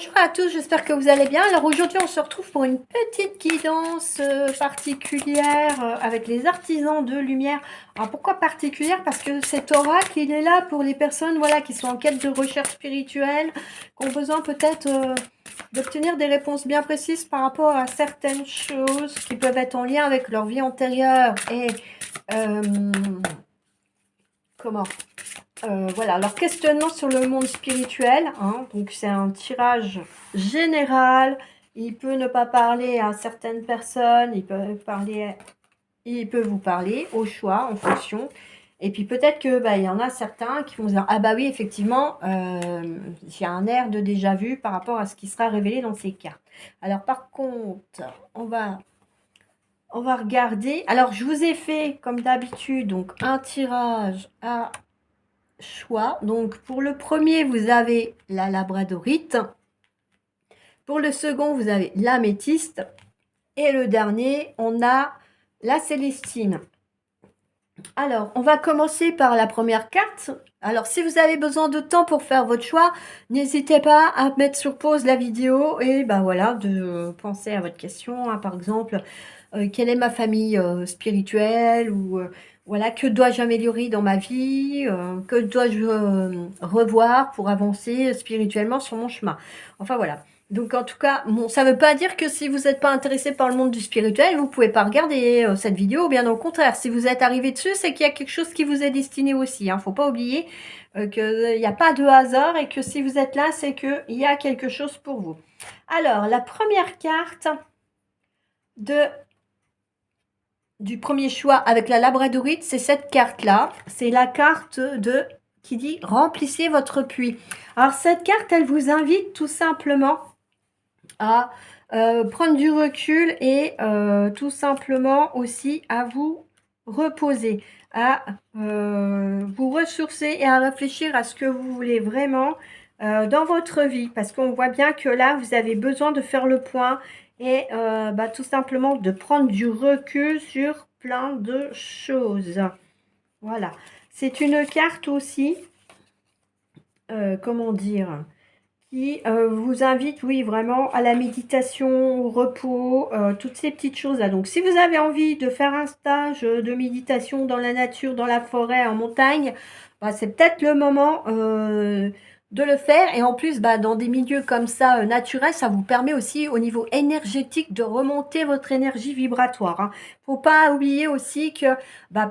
Bonjour à tous, j'espère que vous allez bien. Alors aujourd'hui, on se retrouve pour une petite guidance particulière avec les artisans de lumière. Alors pourquoi particulière? Parce que cet oracle, il est là pour les personnes voilà, qui sont en quête de recherche spirituelle, qui ont besoin peut-être d'obtenir des réponses bien précises par rapport à certaines choses qui peuvent être en lien avec leur vie antérieure et euh, comment voilà, leur questionnement sur le monde spirituel, hein, donc c'est un tirage général, il peut ne pas parler à certaines personnes, il peut vous parler au choix, en fonction, et puis peut-être que il y en a certains qui vont dire, ah bah oui, effectivement, j'ai un air de déjà vu par rapport à ce qui sera révélé dans ces cartes. Alors par contre, on va regarder, alors je vous ai fait, comme d'habitude, donc un tirage à choix. Donc, pour le premier, vous avez la labradorite. Pour le second, vous avez l'améthyste. Et le dernier, on a la célestine. Alors, on va commencer par la première carte. Alors, si vous avez besoin de temps pour faire votre choix, n'hésitez pas à mettre sur pause la vidéo et voilà, de penser à votre question. Hein, par exemple, quelle est ma famille spirituelle ou voilà, que dois-je améliorer dans ma vie, que dois-je revoir pour avancer spirituellement sur mon chemin. Enfin voilà. Donc en tout cas, bon, ça ne veut pas dire que si vous n'êtes pas intéressé par le monde du spirituel, vous ne pouvez pas regarder cette vidéo, bien au contraire. Si vous êtes arrivé dessus, c'est qu'il y a quelque chose qui vous est destiné aussi. Il ne faut pas oublier qu'il n'y a pas de hasard et que si vous êtes là, c'est qu'il y a quelque chose pour vous. Alors, la première carte du premier choix avec la labradorite, c'est cette carte-là. C'est la carte qui dit « Remplissez votre puits ». Alors, cette carte, elle vous invite tout simplement à prendre du recul et tout simplement aussi à vous reposer, à vous ressourcer et à réfléchir à ce que vous voulez vraiment dans votre vie. Parce qu'on voit bien que là, vous avez besoin de faire le point et tout simplement de prendre du recul sur plein de choses. Voilà. C'est une carte aussi, comment dire, qui vous invite, oui, vraiment à la méditation, au repos, toutes ces petites choses-là. Donc, si vous avez envie de faire un stage de méditation dans la nature, dans la forêt, en montagne, c'est peut-être le moment de le faire. Et en plus, dans des milieux comme ça, naturels, ça vous permet aussi, au niveau énergétique, de remonter votre énergie vibratoire. Hein. Faut pas oublier aussi que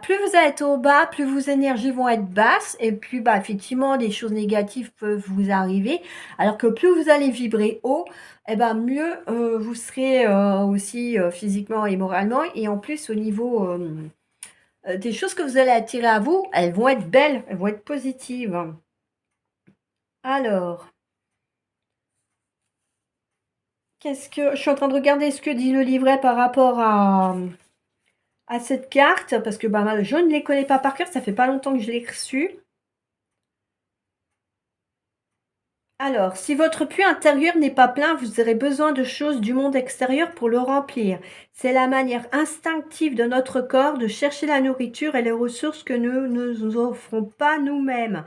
plus vous êtes au bas, plus vos énergies vont être basses. Et plus, effectivement, des choses négatives peuvent vous arriver. Alors que plus vous allez vibrer haut, mieux vous serez aussi physiquement et moralement. Et en plus, au niveau des choses que vous allez attirer à vous, elles vont être belles, elles vont être positives. Alors, qu'est-ce que... Je suis en train de regarder ce que dit le livret par rapport à cette carte, parce que je ne les connais pas par cœur, ça fait pas longtemps que je l'ai reçue. Alors, si votre puits intérieur n'est pas plein, vous aurez besoin de choses du monde extérieur pour le remplir. C'est la manière instinctive de notre corps de chercher la nourriture et les ressources que nous ne nous offrons pas nous-mêmes.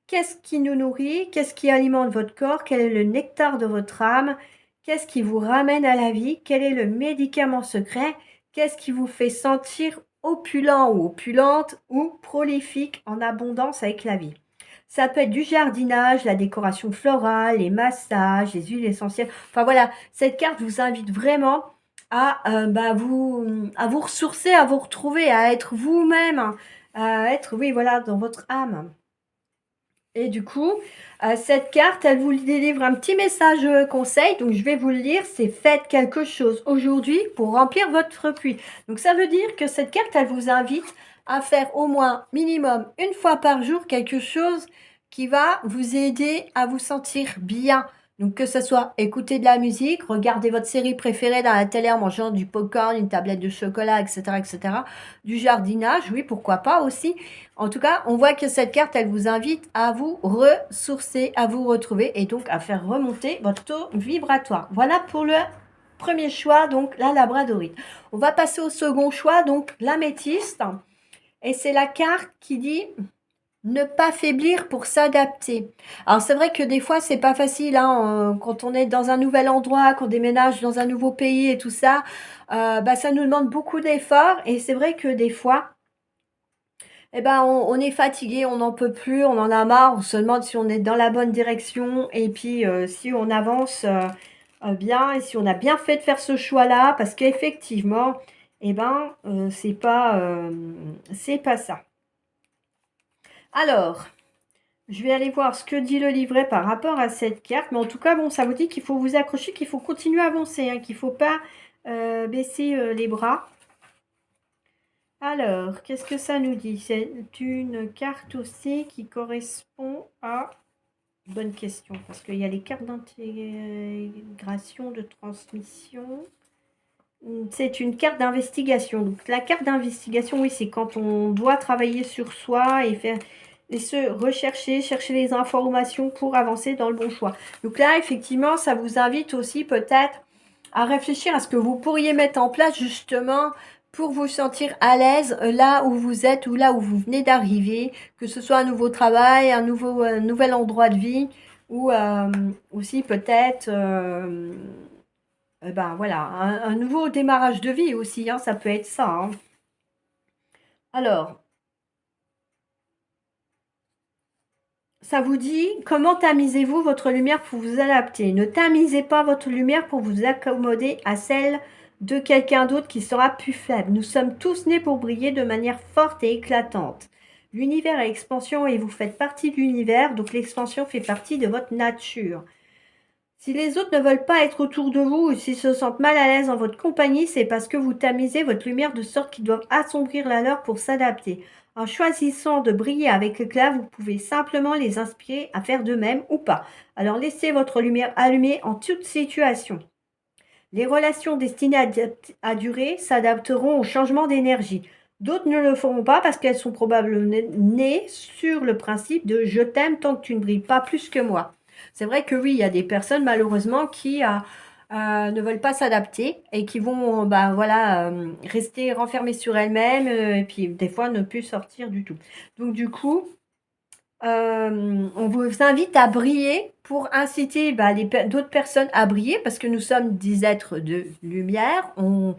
Qu'est-ce qui nous nourrit? Qu'est-ce qui alimente votre corps? Quel est le nectar de votre âme? Qu'est-ce qui vous ramène à la vie? Quel est le médicament secret? Qu'est-ce qui vous fait sentir opulent ou opulente ou prolifique en abondance avec la vie? Ça peut être du jardinage, la décoration florale, les massages, les huiles essentielles. Enfin voilà, cette carte vous invite vraiment à, à vous ressourcer, à vous retrouver, à être vous-même, hein, à être, oui, voilà, dans votre âme. Et du coup, cette carte, elle vous délivre un petit message conseil. Donc, je vais vous le lire. C'est faites quelque chose aujourd'hui pour remplir votre puits. Donc, ça veut dire que cette carte, elle vous invite à faire au moins minimum une fois par jour quelque chose qui va vous aider à vous sentir bien. Donc, que ce soit écouter de la musique, regarder votre série préférée dans la télé en mangeant du popcorn, une tablette de chocolat, etc., etc. Du jardinage, oui, pourquoi pas aussi. En tout cas, on voit que cette carte, elle vous invite à vous ressourcer, à vous retrouver et donc à faire remonter votre taux vibratoire. Voilà pour le premier choix, donc la labradorite. On va passer au second choix, donc l'améthyste. Et c'est la carte qui dit Ne pas faiblir pour s'adapter. Alors c'est vrai que des fois c'est pas facile hein, quand on est dans un nouvel endroit, qu'on déménage dans un nouveau pays et tout ça, bah, ça nous demande beaucoup d'efforts et c'est vrai que des fois, eh ben, on est fatigué, on n'en peut plus, on en a marre, on se demande si on est dans la bonne direction et puis si on avance bien et si on a bien fait de faire ce choix-là parce qu'effectivement, eh ben, c'est pas ça. Alors, je vais aller voir ce que dit le livret par rapport à cette carte. Mais en tout cas, bon, ça vous dit qu'il faut vous accrocher, qu'il faut continuer à avancer, hein, qu'il ne faut pas baisser les bras. Alors, qu'est-ce que ça nous dit? C'est une carte aussi qui correspond à... Bonne question, parce qu'il y a les cartes d'intégration, de transmission. C'est une carte d'investigation. Donc, la carte d'investigation, oui, c'est quand on doit travailler sur soi et faire et se rechercher, chercher les informations pour avancer dans le bon choix. Donc là, effectivement, ça vous invite aussi peut-être à réfléchir à ce que vous pourriez mettre en place justement pour vous sentir à l'aise là où vous êtes ou là où vous venez d'arriver, que ce soit un nouveau travail, un nouvel endroit de vie ou aussi peut-être ben voilà, un nouveau démarrage de vie aussi, hein, ça peut être ça. Hein. Alors, ça vous dit, comment tamisez-vous votre lumière pour vous adapter? Ne tamisez pas votre lumière pour vous accommoder à celle de quelqu'un d'autre qui sera plus faible. Nous sommes tous nés pour briller de manière forte et éclatante. L'univers est expansion et vous faites partie de l'univers, donc l'expansion fait partie de votre nature. Si les autres ne veulent pas être autour de vous ou s'ils se sentent mal à l'aise en votre compagnie, c'est parce que vous tamisez votre lumière de sorte qu'ils doivent assombrir la leur pour s'adapter. En choisissant de briller avec éclat, vous pouvez simplement les inspirer à faire de même ou pas. Alors laissez votre lumière allumée en toute situation. Les relations destinées à durer s'adapteront au changement d'énergie. D'autres ne le feront pas parce qu'elles sont probablement nées sur le principe de je t'aime tant que tu ne brilles pas plus que moi. C'est vrai que oui, il y a des personnes malheureusement qui ne veulent pas s'adapter et qui vont bah, voilà, rester renfermées sur elles-mêmes et puis des fois ne plus sortir du tout. Donc du coup, on vous invite à briller pour inciter bah, d'autres personnes à briller parce que nous sommes des êtres de lumière, on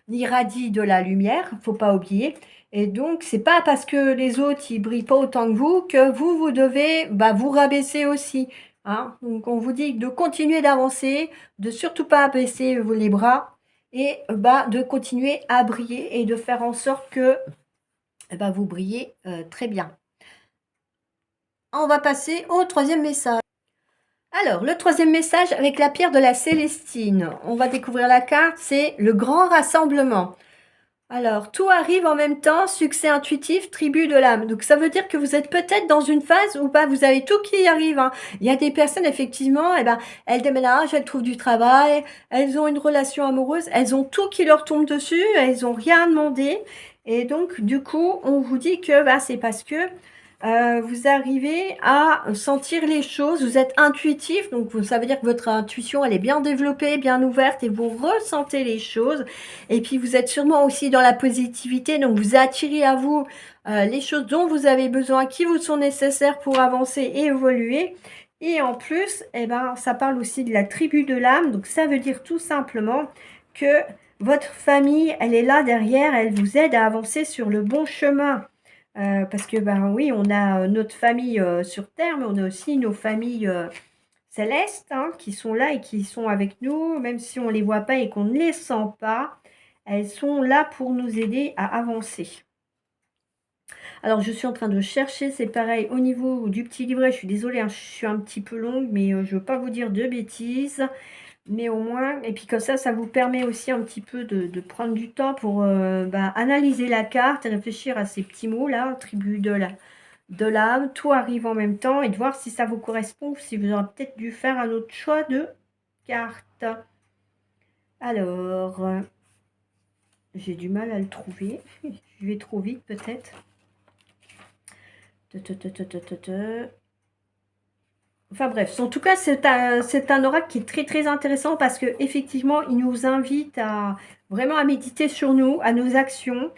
irradie de la lumière, faut pas oublier. Et donc, c'est pas parce que les autres ils brillent pas autant que vous devez bah, vous rabaisser aussi. Hein. Donc, on vous dit de continuer d'avancer, de surtout pas baisser les bras et bah, de continuer à briller et de faire en sorte que bah, vous brillez très bien. On va passer au troisième message. Alors, le troisième message avec la pierre de la Célestine. On va découvrir la carte, c'est le grand rassemblement. Alors, tout arrive en même temps, succès intuitif, tribu de l'âme. Donc, ça veut dire que vous êtes peut-être dans une phase où bah, vous avez tout qui arrive. Hein. Il y a des personnes, effectivement, eh ben, elles déménagent, elles trouvent du travail, elles ont une relation amoureuse, elles ont tout qui leur tombe dessus, elles n'ont rien demandé. Et donc, du coup, on vous dit que bah, c'est parce que vous arrivez à sentir les choses, vous êtes intuitif, donc ça veut dire que votre intuition, elle est bien développée, bien ouverte, et vous ressentez les choses. Et puis, vous êtes sûrement aussi dans la positivité, donc vous attirez à vous les choses dont vous avez besoin, qui vous sont nécessaires pour avancer et évoluer. Et en plus, eh ben, ça parle aussi de la tribu de l'âme, donc ça veut dire tout simplement que votre famille, elle est là derrière, elle vous aide à avancer sur le bon chemin. Parce que, ben oui, on a notre famille sur Terre, mais on a aussi nos familles célestes hein, qui sont là et qui sont avec nous, même si on ne les voit pas et qu'on ne les sent pas, elles sont là pour nous aider à avancer. Alors, je suis en train de chercher, c'est pareil, au niveau du petit livret, je suis désolée, hein, je suis un petit peu longue, mais je ne veux pas vous dire de bêtises. Mais au moins, et puis comme ça vous permet aussi un petit peu de prendre du temps pour bah, analyser la carte et réfléchir à ces petits mots-là, tribu de l'âme, tout arrive en même temps, et de voir si ça vous correspond ou si vous aurez peut-être dû faire un autre choix de carte. Alors, j'ai du mal à le trouver, je vais trop vite peut-être. Enfin bref, en tout cas, c'est un oracle qui est très très intéressant parce que effectivement, il nous invite à vraiment à méditer sur nous, à nos actions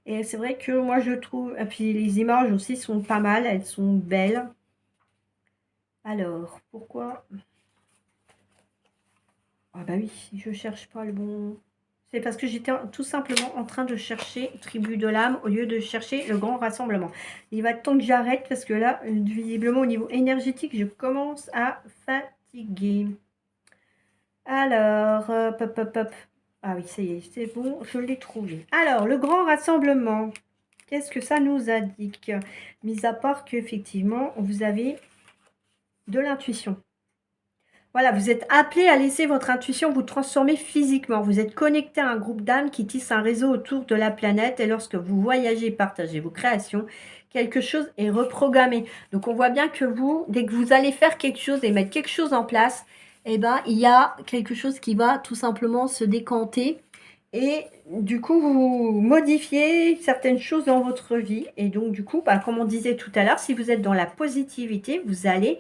Et c'est vrai que moi je trouve, et puis les images aussi sont pas mal, elles sont belles. Alors, pourquoi? Ah bah oui, je cherche pas le bon... C'est parce que j'étais tout simplement en train de chercher Tribu de l'âme au lieu de chercher le grand rassemblement. Il va être temps que j'arrête parce que là, visiblement au niveau énergétique, je commence à fatiguer. Alors, hop, hop, hop. Ah oui, ça y est, c'est bon, je l'ai trouvé. Alors, le grand rassemblement, qu'est-ce que ça nous indique? Mis à part qu'effectivement, vous avez de l'intuition. Voilà, vous êtes appelé à laisser votre intuition vous transformer physiquement. Vous êtes connecté à un groupe d'âmes qui tisse un réseau autour de la planète. Et lorsque vous voyagez et partagez vos créations, quelque chose est reprogrammé. Donc, on voit bien que vous, dès que vous allez faire quelque chose et mettre quelque chose en place, eh ben, il y a quelque chose qui va tout simplement se décanter. Et du coup, vous modifiez certaines choses dans votre vie. Et donc, du coup, bah, comme on disait tout à l'heure, si vous êtes dans la positivité, vous allez...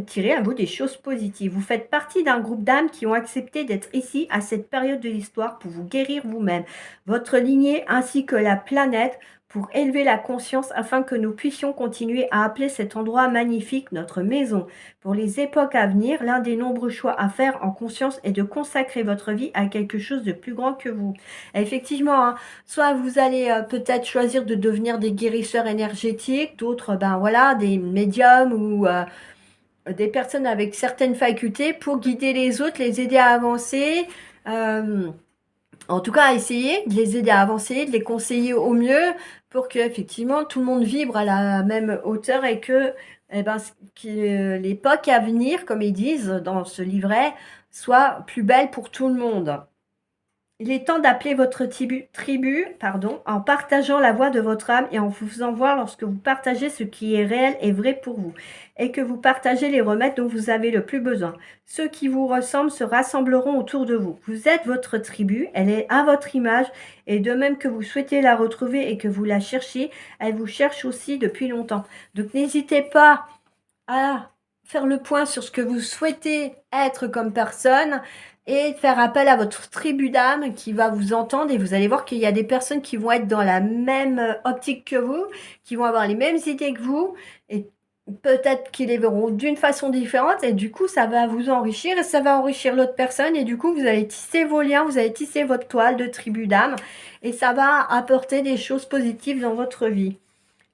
tirer à vous des choses positives. Vous faites partie d'un groupe d'âmes qui ont accepté d'être ici à cette période de l'histoire pour vous guérir vous-même, votre lignée ainsi que la planète pour élever la conscience afin que nous puissions continuer à appeler cet endroit magnifique notre maison. Pour les époques à venir, l'un des nombreux choix à faire en conscience est de consacrer votre vie à quelque chose de plus grand que vous. Et effectivement, hein, soit vous allez peut-être choisir de devenir des guérisseurs énergétiques, d'autres, ben voilà, des médiums ou des personnes avec certaines facultés pour guider les autres, les aider à avancer, en tout cas à essayer de les aider à avancer, de les conseiller au mieux pour que effectivement tout le monde vibre à la même hauteur et que, eh ben, l'époque à venir, comme ils disent dans ce livret, soit plus belle pour tout le monde. Il est temps d'appeler votre tribu, en partageant la voix de votre âme et en vous faisant voir lorsque vous partagez ce qui est réel et vrai pour vous, et que vous partagez les remèdes dont vous avez le plus besoin. Ceux qui vous ressemblent se rassembleront autour de vous. Vous êtes votre tribu, elle est à votre image, et de même que vous souhaitez la retrouver et que vous la cherchiez, elle vous cherche aussi depuis longtemps. Donc n'hésitez pas à faire le point sur ce que vous souhaitez être comme personne et faire appel à votre tribu d'âme qui va vous entendre et vous allez voir qu'il y a des personnes qui vont être dans la même optique que vous, qui vont avoir les mêmes idées que vous et peut-être qu'ils les verront d'une façon différente et du coup ça va vous enrichir et ça va enrichir l'autre personne et du coup vous allez tisser vos liens, vous allez tisser votre toile de tribu d'âme et ça va apporter des choses positives dans votre vie.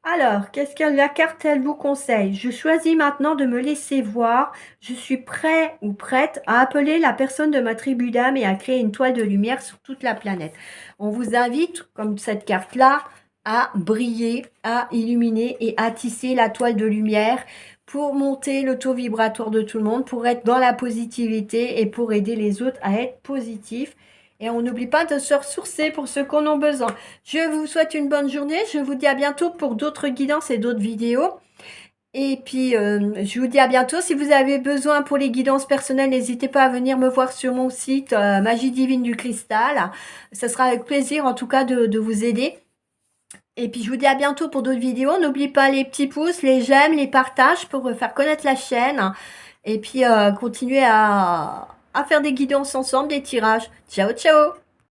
Alors, qu'est-ce que la carte, elle vous conseille? Je choisis maintenant de me laisser voir. Je suis prêt ou prête à appeler la personne de ma tribu d'âme et à créer une toile de lumière sur toute la planète. On vous invite, comme cette carte-là, à briller, à illuminer et à tisser la toile de lumière pour monter le taux vibratoire de tout le monde, pour être dans la positivité et pour aider les autres à être positifs. Et on n'oublie pas de se ressourcer pour ceux qu'on a besoin. Je vous souhaite une bonne journée. Je vous dis à bientôt pour d'autres guidances et d'autres vidéos. Et puis, je vous dis à bientôt. Si vous avez besoin pour les guidances personnelles, n'hésitez pas à venir me voir sur mon site Magie Divine du Cristal. Ça sera avec plaisir, en tout cas, de vous aider. Et puis, je vous dis à bientôt pour d'autres vidéos. N'oubliez pas les petits pouces, les j'aime, les partages pour faire connaître la chaîne. Et puis, continuer à faire des guidances ensemble, des tirages. Ciao, ciao!